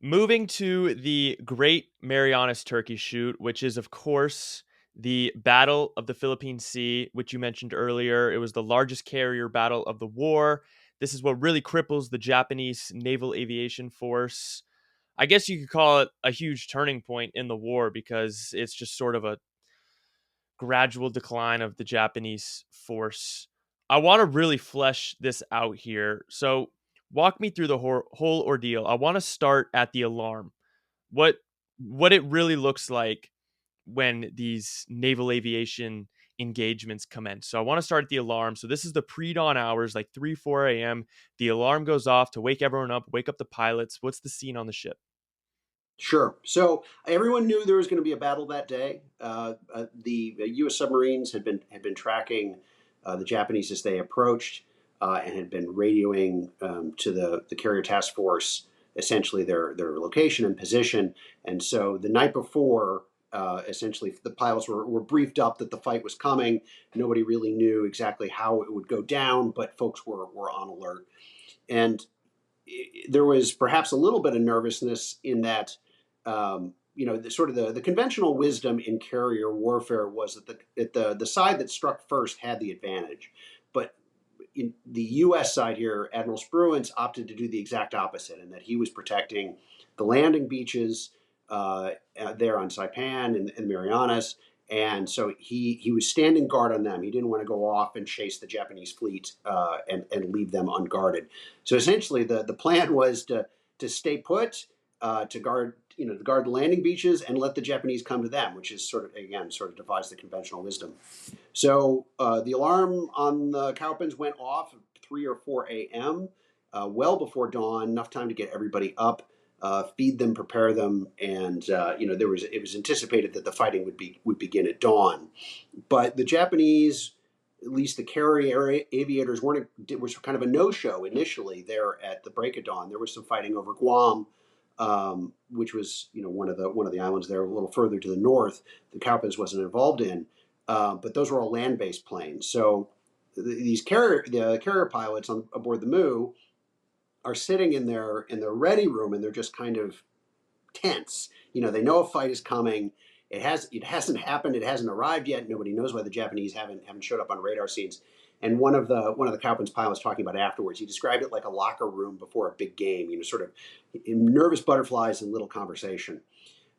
Moving to the Great Marianas Turkey Shoot, which is, of course, the Battle of the Philippine Sea, which you mentioned earlier. It was the largest carrier battle of the war. This is what really cripples the Japanese naval aviation force. I guess you could call it a huge turning point in the war because it's just sort of a gradual decline of the Japanese force. I want to really flesh this out here. So, walk me through the whole ordeal. I want to start at the alarm. What what it really looks like when these naval aviation engagements commence. So I want to start at the alarm. So this is the pre-dawn hours, like 3, 4 a.m. The alarm goes off to wake everyone up, wake up the pilots. What's the scene on the ship? Sure. So everyone knew there was going to be a battle that day. The U.S. submarines had been tracking the Japanese as they approached, and had been radioing to the carrier task force essentially their location and position. And so the night before, essentially the pilots were briefed up that the fight was coming. Nobody really knew exactly how it would go down, but folks were on alert. And there was perhaps a little bit of nervousness in that, the conventional wisdom in carrier warfare was that the side that struck first had the advantage, but in the U.S. side here, Admiral Spruance opted to do the exact opposite, in that he was protecting the landing beaches there on Saipan and Marianas. And so he was standing guard on them. He didn't want to go off and chase the Japanese fleet and leave them unguarded. So essentially, the plan was to stay put, to guard the landing beaches and let the Japanese come to them, which is sort of defies the conventional wisdom. So the alarm on the cowpens went off at 3 or 4 a.m., well before dawn, enough time to get everybody up, feed them, prepare them, and it was anticipated that the fighting would begin at dawn. But the Japanese, at least the carrier aviators, was kind of a no-show initially there at the break of dawn. There was some fighting over Guam, which was one of the islands there a little further to the north. The Cowpens wasn't involved in, but those were all land-based planes. So the carrier pilots aboard the Moo are sitting in their ready room, and they're just kind of tense. They know a fight is coming. It hasn't happened. It hasn't arrived yet. Nobody knows why the Japanese haven't showed up on radar scenes. And one of the Cowpens pilots talking about it afterwards, he described it like a locker room before a big game. Sort of nervous butterflies and little conversation.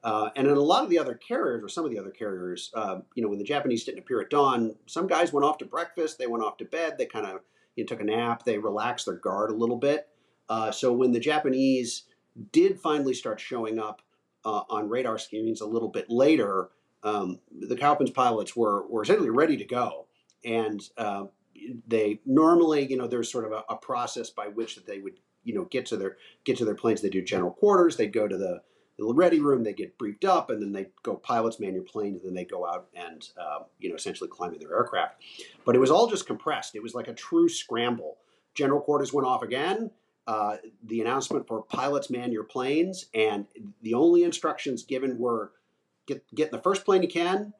And in a lot of the other carriers, or some of the other carriers, when the Japanese didn't appear at dawn, some guys went off to breakfast. They went off to bed. They kind of took a nap. They relaxed their guard a little bit. So when the Japanese did finally start showing up on radar screens a little bit later, the Cowpens pilots were essentially ready to go. And they normally, there's sort of a process by which that they would, get to their planes. They do general quarters. They go to the ready room. They get briefed up, and then they go pilots man your plane, and then they go out and essentially climb to their aircraft. But it was all just compressed. It was like a true scramble. General quarters went off again. The announcement for pilots man your planes, and the only instructions given were get in the first plane you can.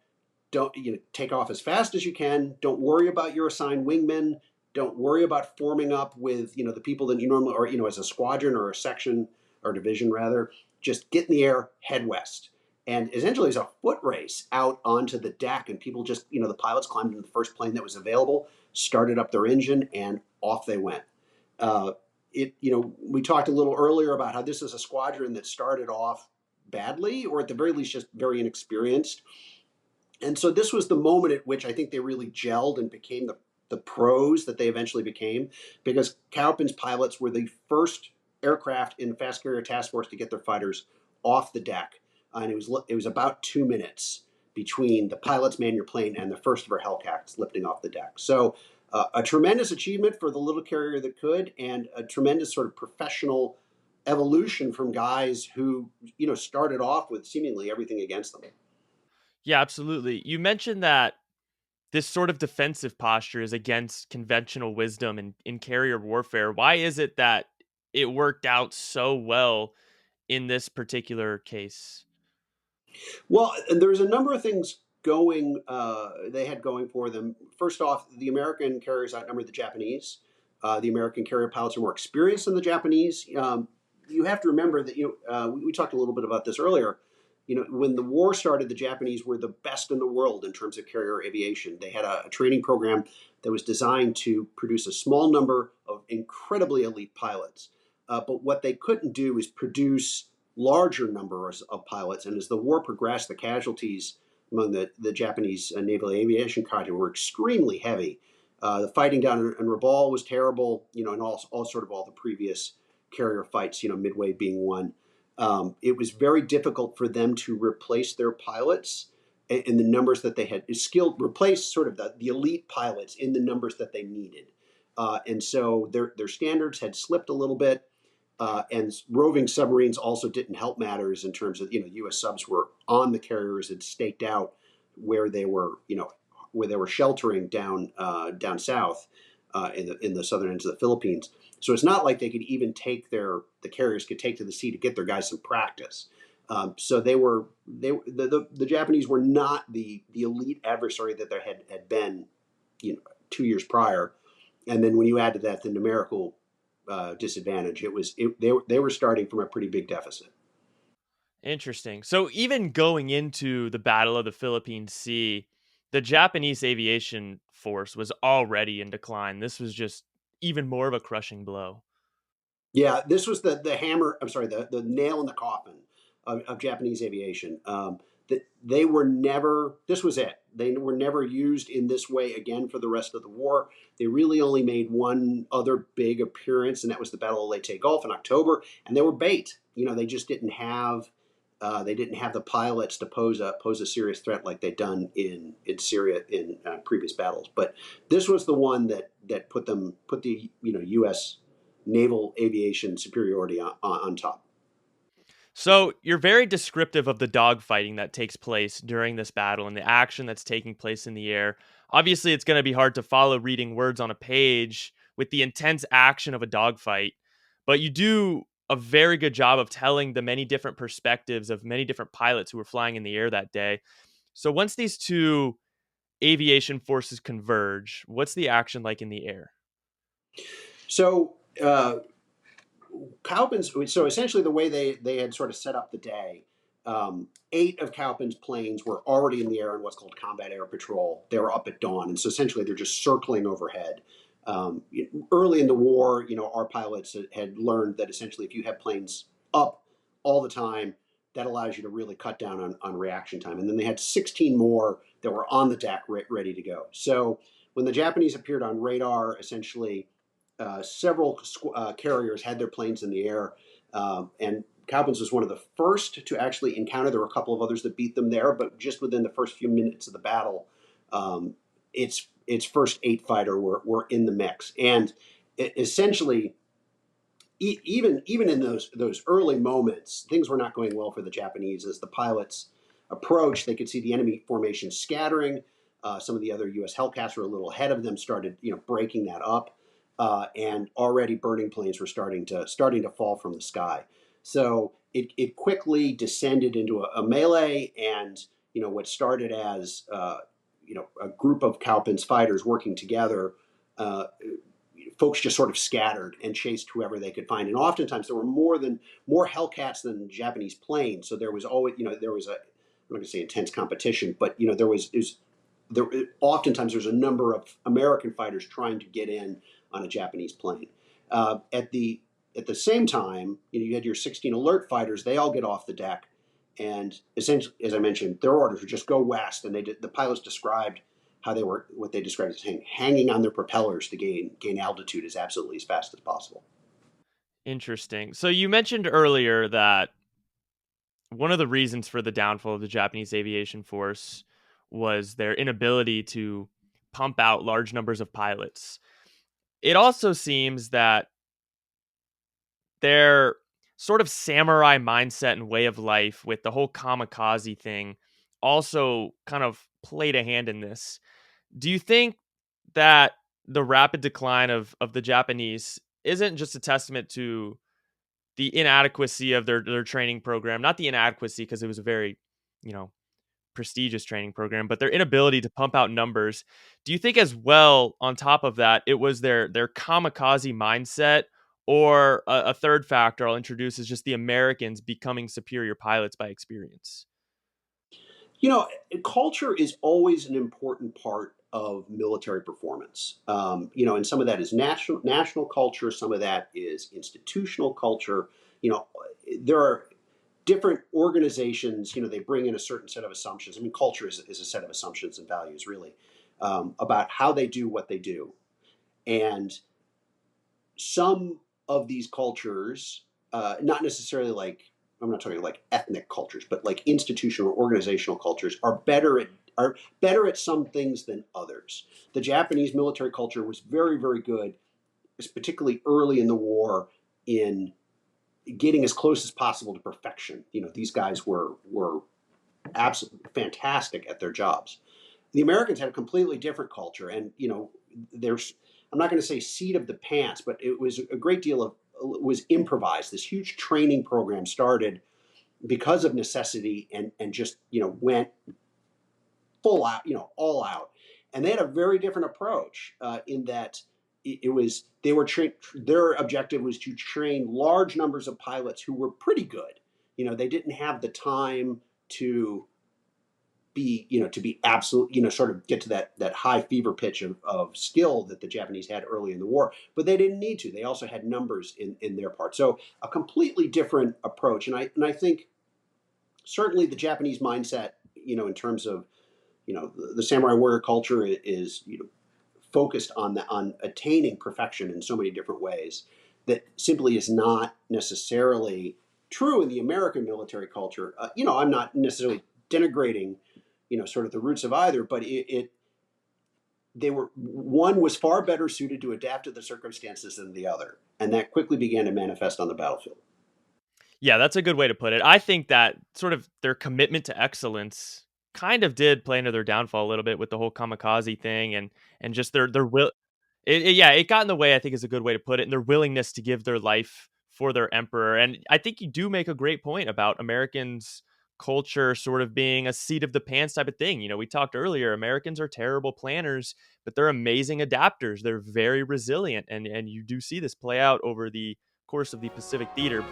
Don't take off as fast as you can. Don't worry about your assigned wingmen. Don't worry about forming up with the people that you normally, or as a squadron or a section or division rather. Just get in the air, head west. And essentially it's a foot race out onto the deck, and people just the pilots climbed into the first plane that was available, started up their engine, and off they went. We talked a little earlier about how this is a squadron that started off badly, or at the very least just very inexperienced. And so this was the moment at which I think they really gelled and became the pros that they eventually became, because Cowpens pilots were the first aircraft in the Fast Carrier Task Force to get their fighters off the deck. And it was about 2 minutes between the pilots man your plane and the first of our Hellcats lifting off the deck. So a tremendous achievement for the little carrier that could, and a tremendous sort of professional evolution from guys who started off with seemingly everything against them. Yeah, absolutely. You mentioned that this sort of defensive posture is against conventional wisdom in carrier warfare. Why is it that it worked out so well in this particular case? Well, there's a number of things they had going for them. First off, the American carriers outnumbered the Japanese. The American carrier pilots are more experienced than the Japanese. you have to remember that we talked a little bit about this earlier. When the war started, the Japanese were the best in the world in terms of carrier aviation. They had a training program that was designed to produce a small number of incredibly elite pilots. But what they couldn't do is produce larger numbers of pilots. And as the war progressed, the casualties among the Japanese naval aviation cadre were extremely heavy. The fighting down in Rabaul was terrible, and all sort of all the previous carrier fights, Midway being one. It was very difficult for them to replace their pilots in the numbers that they had replace sort of the elite pilots in the numbers that they needed. And so their standards had slipped a little bit. And roving submarines also didn't help matters in terms of, U.S. subs were on the carriers and staked out where they were, where they were sheltering down south in the southern ends of the Philippines. So it's not like they could even the carriers could take to the sea to get their guys some practice. So the Japanese were not the elite adversary that there had been, 2 years prior. And then when you add to that the numerical disadvantage, they were starting from a pretty big deficit. Interesting. So even going into the Battle of the Philippine Sea, the Japanese aviation force was already in decline. This was just even more of a crushing blow. Yeah, this was the hammer. I'm sorry, the nail in the coffin of Japanese aviation. That they were never. This was it. They were never used in this way again for the rest of the war. They really only made one other big appearance, and that was the Battle of Leyte Gulf in October. And they were bait. They just didn't have. They didn't have the pilots to pose a serious threat like they'd done in Syria in previous battles. But this was the one that put the U.S. naval aviation superiority on top. So you're very descriptive of the dogfighting that takes place during this battle and the action that's taking place in the air. Obviously, it's going to be hard to follow reading words on a page with the intense action of a dogfight, but you do a very good job of telling the many different perspectives of many different pilots who were flying in the air that day. So once these two aviation forces converge, what's the action like in the air? So Kaupin's. So essentially, the way they had sort of set up the day, 8 of Kaupin's planes were already in the air on what's called combat air patrol. They were up at dawn, and so essentially they're just circling overhead. Early in the war, our pilots had learned that essentially if you have planes up all the time, that allows you to really cut down on reaction time. And then they had 16 more that were on the deck ready to go. So when the Japanese appeared on radar, essentially several carriers had their planes in the air, and Calvin's was one of the first to actually encounter. There were a couple of others that beat them there, but just within the first few minutes of the battle, its first 8 fighter were in the mix, and essentially, even in those early moments, things were not going well for the Japanese. As the pilots approached, they could see the enemy formation scattering. Some of the other U.S. Hellcats were a little ahead of them, started breaking that up, and already burning planes were starting to fall from the sky. So it quickly descended into a melee, and what started as a group of Kaupin's fighters working together. Folks just sort of scattered and chased whoever they could find, and oftentimes there were more Hellcats than Japanese planes. So there was always, there was I'm not going to say intense competition, but there oftentimes there's a number of American fighters trying to get in on a Japanese plane. At the same time, you had your 16 alert fighters. They all get off the deck, and essentially, as I mentioned, their orders were just go west. And the pilots described how they were, what they described as hanging on their propellers to gain altitude as absolutely as fast as possible. Interesting. So you mentioned earlier that one of the reasons for the downfall of the Japanese aviation force was their inability to pump out large numbers of pilots. It also seems that their sort of samurai mindset and way of life with the whole kamikaze thing also kind of played a hand in this. Do you think that the rapid decline of the Japanese isn't just a testament to the inadequacy of their training program? Not the inadequacy, because it was a very, you know, prestigious training program, but their inability to pump out numbers. Do you think as well, on top of that, it was their kamikaze mindset, Or a third factor I'll introduce is just the Americans becoming superior pilots by experience. You know, culture is always an important part of military performance. And some of that is national culture, some of that is institutional culture. You know, there are different organizations. They bring in a certain set of assumptions. I mean, culture is a set of assumptions and values, really, about how they do what they do, and some of these cultures, not necessarily like, I'm not talking like ethnic cultures, but like institutional or organizational cultures are better at some things than others. The Japanese military culture was very, very good, particularly early in the war, in getting as close as possible to perfection. These guys were absolutely fantastic at their jobs. The Americans had a completely different culture, and there's, I'm not going to say seat of the pants, but it was a great deal of was improvised. This huge training program started because of necessity, and just went full out, all out. And they had a very different approach, in that it was they were their objective was to train large numbers of pilots who were pretty good. They didn't have the time to be absolute, sort of get to that high fever pitch of skill that the Japanese had early in the war, but they didn't need to. They also had numbers in their part. So a completely different approach. And I think certainly the Japanese mindset, in terms of, the samurai warrior culture is, focused on attaining perfection in so many different ways that simply is not necessarily true in the American military culture. I'm not necessarily denigrating, sort of the roots of either, but they were one was far better suited to adapt to the circumstances than the other, and that quickly began to manifest on the battlefield. Yeah, that's a good way to put it. I think that sort of their commitment to excellence kind of did play into their downfall a little bit with the whole kamikaze thing, and just their will. Yeah, it got in the way, I think is a good way to put it, and their willingness to give their life for their emperor. And I think you do make a great point about Americans' culture sort of being a seat of the pants type of thing. We talked earlier, Americans are terrible planners, but they're amazing adapters. They're very resilient, and you do see this play out over the course of the Pacific theater.